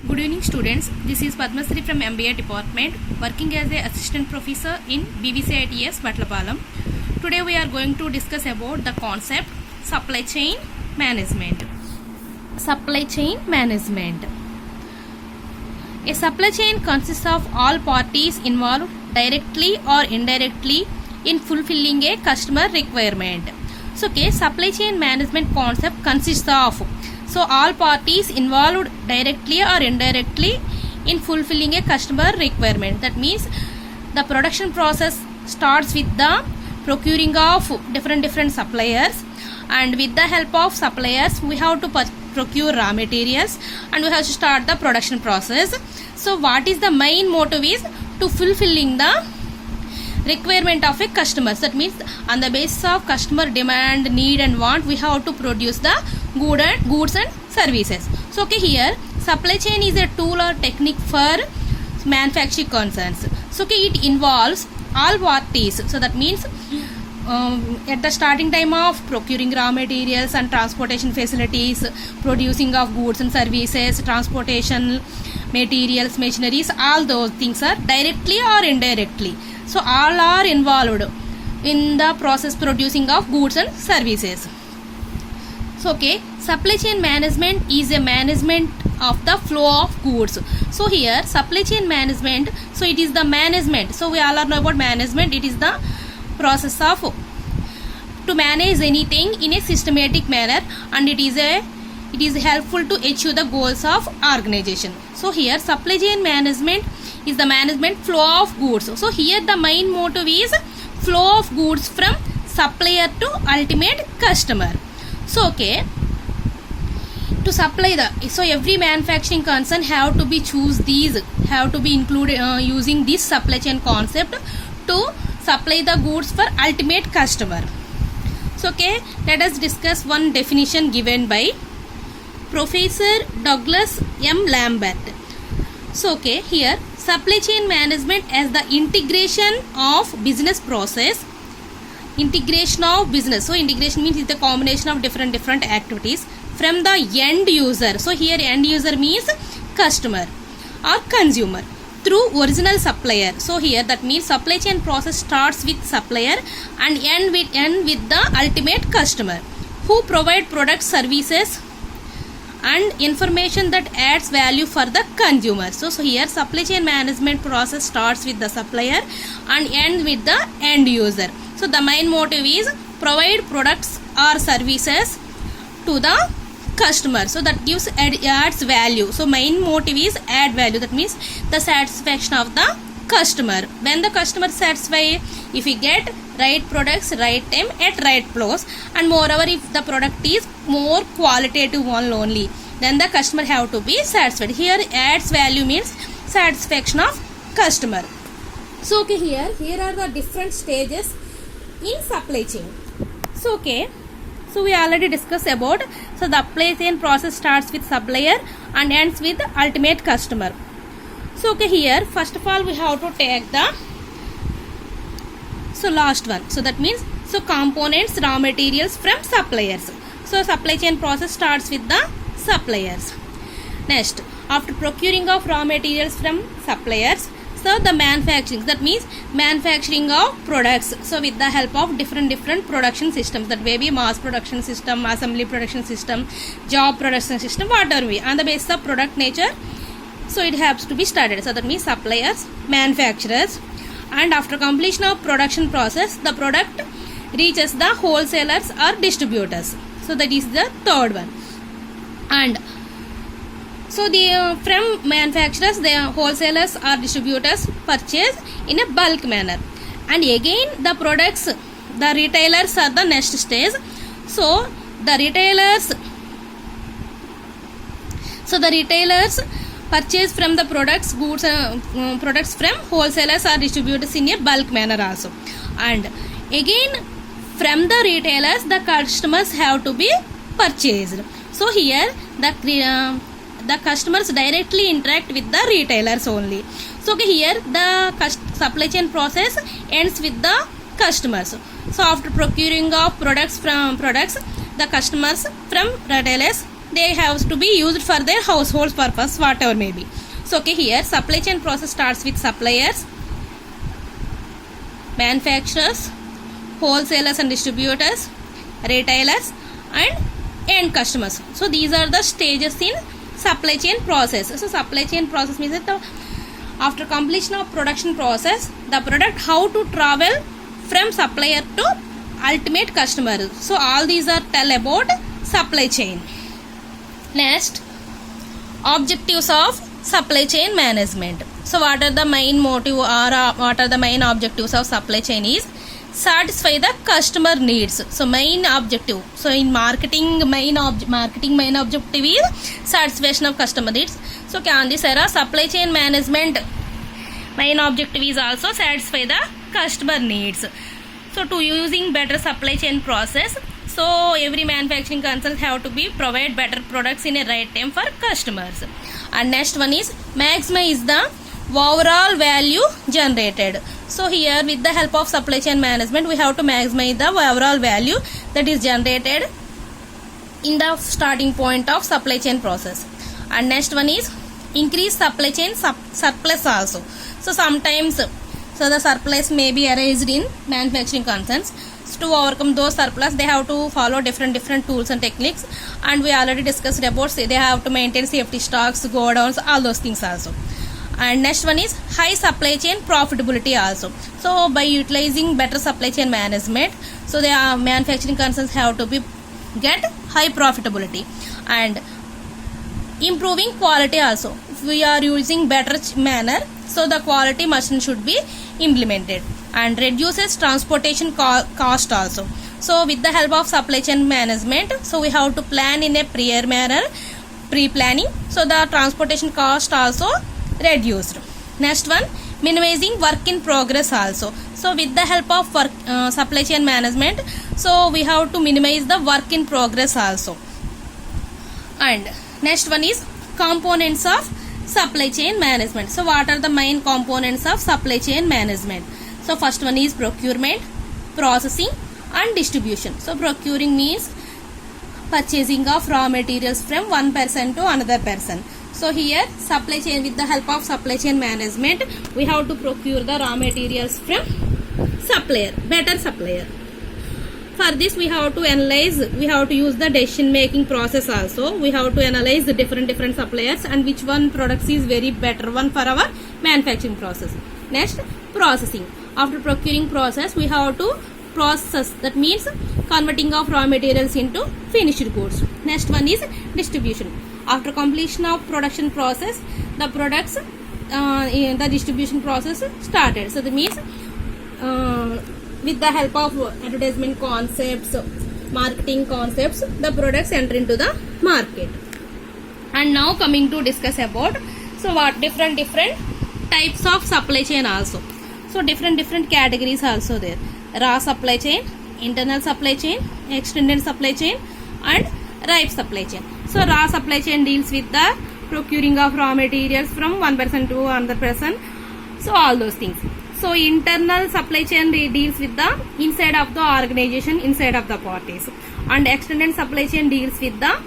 Good evening students, this is Padmasri from MBA department working as a assistant professor in BVCITS Vatlapalam. Today we are going to discuss about the concept supply chain management. Supply chain management. A supply chain consists of all parties involved directly or indirectly in fulfilling a customer requirement. So supply chain management concept consists of all parties involved directly or indirectly in fulfilling a customer requirement. That means the production process starts with the procuring of different suppliers, and with the help of suppliers we have to procure raw materials and we have to start the production process. So what is the main motive is to fulfilling the requirement of a customer. That means on the basis of customer demand, need and want, we have to produce the goods and services. So here supply chain is a tool or technique for manufacturing concerns. So it involves all parties. So that means at the starting time of procuring raw materials and transportation facilities, producing of goods and services, transportation materials, machineries, all those things are directly or indirectly. So all are involved in the process producing of goods and services. So supply chain management is a management of the flow of goods. So here supply chain management, so it is the management. So we all know about management. It is the process of to manage anything in a systematic manner, and it is helpful to achieve the goals of organization. So here supply chain management is the management flow of goods. So here the main motive is flow of goods from supplier to ultimate customer. So to supply every manufacturing concern have to be included using this supply chain concept to supply the goods for ultimate customer. So let us discuss one definition given by Professor Douglas M. Lambert. So here supply chain management as the integration of business process. Integration of business. So integration means it's the combination of different activities from the end user. So here end user means customer or consumer through original supplier. So here that means supply chain process starts with supplier and end with the ultimate customer who provide products, services and information that adds value for the consumer. So here supply chain management process starts with the supplier and ends with the end user. So the main motive is provide products or services to the customer. So that adds value. So main motive is add value. That means the satisfaction of the customer. When the customer satisfied, if we get right products, right time at right place, and moreover if the product is more qualitative one only, then the customer have to be satisfied. Here adds value means satisfaction of customer. So here are the different stages in supply chain. So so we already discussed about the supply chain process starts with supplier and ends with the ultimate customer. So here first of all we have to take the last one. So that means components, raw materials from suppliers. So supply chain process starts with the suppliers. Next, after procuring of raw materials from suppliers, so the manufacturing, that means manufacturing of products. So with the help of different production systems, that may be mass production system, assembly production system, job production system, whatever we on the basis of product nature. So it has to be started. So that means suppliers, manufacturers, and after completion of production process, the product reaches the wholesalers or distributors. So that is the third one. And so from manufacturers, the wholesalers or distributors purchase in a bulk manner, and again the products, the retailers are the next stage. So the retailers purchase from the products from wholesalers or distributors in a bulk manner also, and again from the retailers the customers have to be purchased. So here the customers directly interact with the retailers only. So here the supply chain process ends with the customers. So after procuring of products, the customers from retailers they have to be used for their household purpose, whatever may be. So okay, here supply chain process starts with suppliers, manufacturers, wholesalers and distributors, retailers and end customers. So these are the stages in supply chain process. So supply chain process means that after completion of production process, the product how to travel from supplier to ultimate customer. So all these are tell about supply chain. Next, objectives of supply chain management. So what are the main motive or what are the main objectives of supply chain is satisfy the customer needs. So main objective. So in marketing main objective is satisfaction of customer needs. So on this era supply chain management main objective is also satisfy the customer needs. So to using better supply chain process, so every manufacturing concern have to be provide better products in a right time for customers. And next one is maximize the overall value generated. So here with the help of supply chain management we have to maximize the overall value that is generated in the starting point of supply chain process. And next one is increase supply chain surplus also. So sometimes the surplus may be arised in manufacturing concerns. So to overcome those surplus they have to follow different tools and techniques, and we already discussed about they have to maintain safety stocks, go downs, all those things also. And next one is high supply chain profitability also. So by utilizing better supply chain management, so the manufacturing concerns have to be get high profitability. And improving quality also. If we are using better manner, so the quality machine should be implemented. And reduces transportation cost also. So with the help of supply chain management, so we have to plan in a prior manner, pre-planning, so the transportation cost also reduced. Next one, minimizing work in progress also. So with the help of supply chain management, so we have to minimize the work in progress also. And next one is components of supply chain management. So what are the main components of supply chain management? So first one is procurement, processing and distribution. So procuring means purchasing of raw materials from one person to another person. So here supply chain, with the help of supply chain management we have to procure the raw materials from supplier, better supplier. For this we have to analyze, we have to use the decision making process also. We have to analyze the different suppliers and which one products is very better one for our manufacturing process. Next, processing. After procuring process we have to process, that means converting of raw materials into finished goods. Next one is distribution. After completion of production process, the products in the distribution process started. So that means with the help of advertisement concepts, marketing concepts, the products enter into the market. And now coming to discuss about so what different types of supply chain also. So different categories also there. Raw supply chain, internal supply chain, extended supply chain and ripe supply chain. So raw supply chain deals with the procuring of raw materials from one person to another person. So all those things. So internal supply chain deals with the inside of the organization, inside of the parties. And extended supply chain deals with the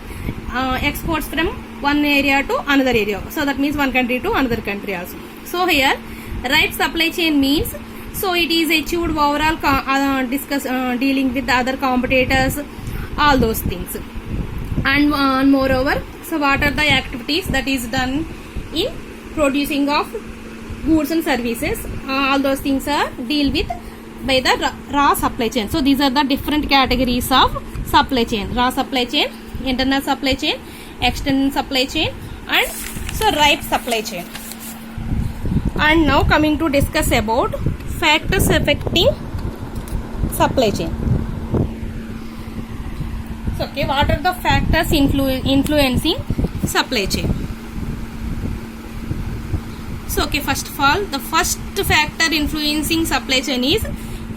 exports from one area to another area. So that means one country to another country also. So here ripe supply chain means so it is achieved overall dealing with the other competitors, all those things. And moreover, so what are the activities that is done in producing of goods and services, all those things are deal with by the raw supply chain. So these are the different categories of supply chain: raw supply chain, internal supply chain, external supply chain and so ripe supply chain. And now coming to discuss about factors affecting supply chain. So okay, what are the factors influencing supply chain? So okay, first of all, the first factor influencing supply chain is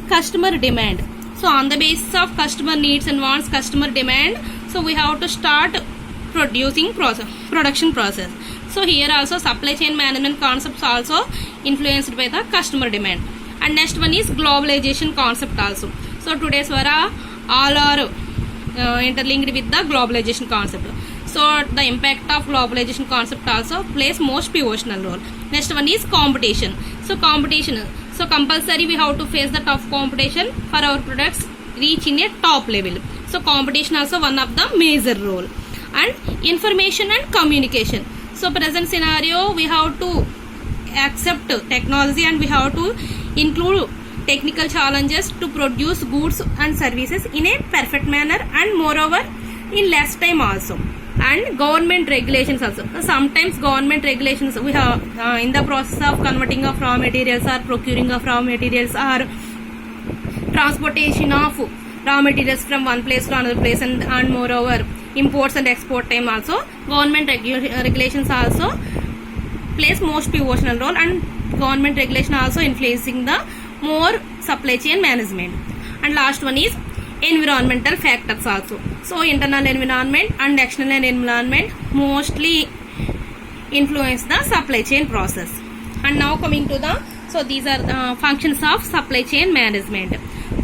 customer demand. So on the basis of customer needs and wants, customer demand, so we have to start production process. So here also supply chain management concepts also influenced by the customer demand. And next one is globalization concept also. So today's era all are interlinked with the globalization concept. So So the impact of globalization concept also plays most pivotal role. Next one is competition. So competition. So compulsory we have to face the tough competition for our products reach in a top level. So competition also one of the major role. And information and communication. So present scenario we have to accept technology and we have to include technical challenges to produce goods and services in a perfect manner and moreover in less time also. And government regulations also. Sometimes government regulations we have in the process of converting of raw materials or procuring of raw materials or transportation of raw materials from one place to another place and moreover imports and export time also. Government regulations also plays most pivotal role and government regulation also influencing the more supply chain management. And last one is environmental factors also. So internal environment and external environment mostly influence the supply chain process. And now coming to the, so these are functions of supply chain management.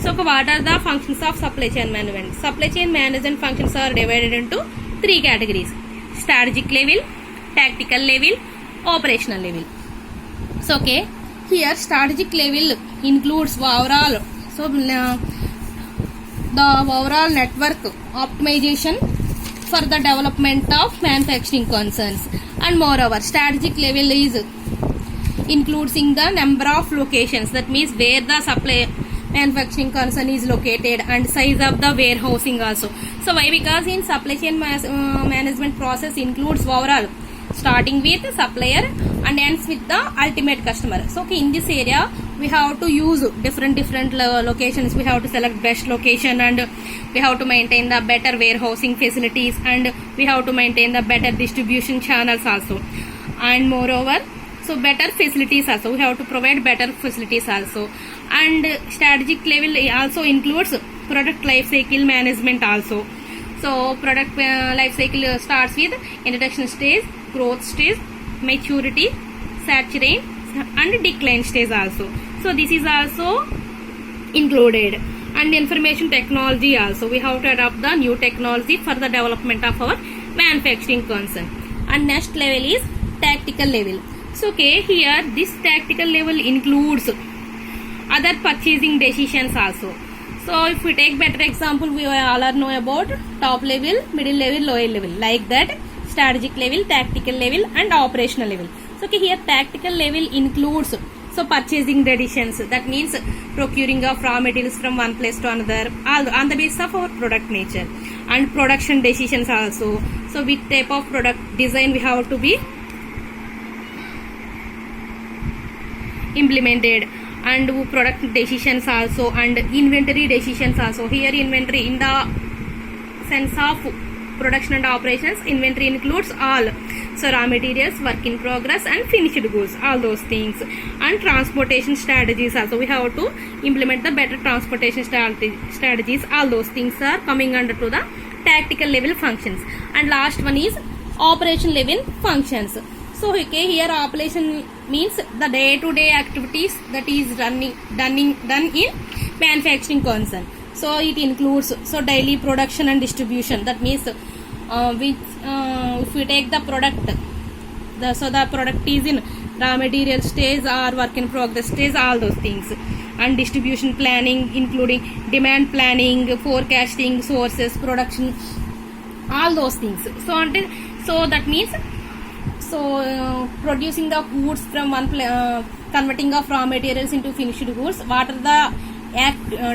So what are the functions of supply chain management? Supply chain management functions are divided into three categories: strategic level, tactical level, operational level. So okay, here strategic level includes overall, so the overall network optimization for the development of manufacturing concerns. And moreover strategic level is includes in the number of locations, that means where the supply manufacturing concern is located and size of the warehousing also. So why? Because in supply chain management process includes overall, starting with supplier and ends with the ultimate customer. So okay, in this area we have to use different locations. We have to select best location and we have to maintain the better warehousing facilities and we have to maintain the better distribution channels also. And moreover, so better facilities also, we have to provide better facilities also. And strategic level also includes product life cycle management also. So product life cycle starts with introduction stage, growth stage, maturity, saturation and decline stage also. So this is also included. And information technology also, we have to adopt the new technology for the development of our manufacturing concern. And next level is tactical level. So okay, here this tactical level includes other purchasing decisions also. So if we take better example, we all are know about top level, middle level, lower level, like that strategic level, tactical level and operational level. So okay, here tactical level includes so purchasing decisions, that means procuring of raw materials from one place to another on the basis of our product nature. And production decisions also, so which type of product design we have to be implemented. And product decisions also and inventory decisions also. Here inventory in the sense of production and operations, inventory includes all, so raw materials, work in progress and finished goods, all those things. And transportation strategies also, we have to implement the better transportation strategies, all those things are coming under to the tactical level functions. And last one is operation level functions. So okay, here operation means the day-to-day activities that is done in manufacturing concern. So it includes so daily production and distribution, that means if we take the product, so the product is in raw material stage or work in progress stage, all those things. And distribution planning including demand planning, forecasting, sources, production, all those things. So that means producing the goods from one converting of raw materials into finished goods, what are the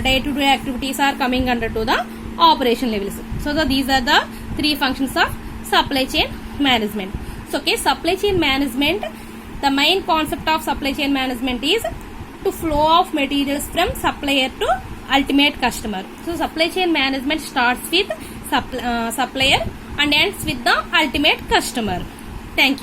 day-to-day activities are coming under to the operation levels. So these are the three functions of supply chain management. So okay, supply chain management, the main concept of supply chain management is to flow of materials from supplier to ultimate customer. So supply chain management starts with supplier and ends with the ultimate customer. Thank you.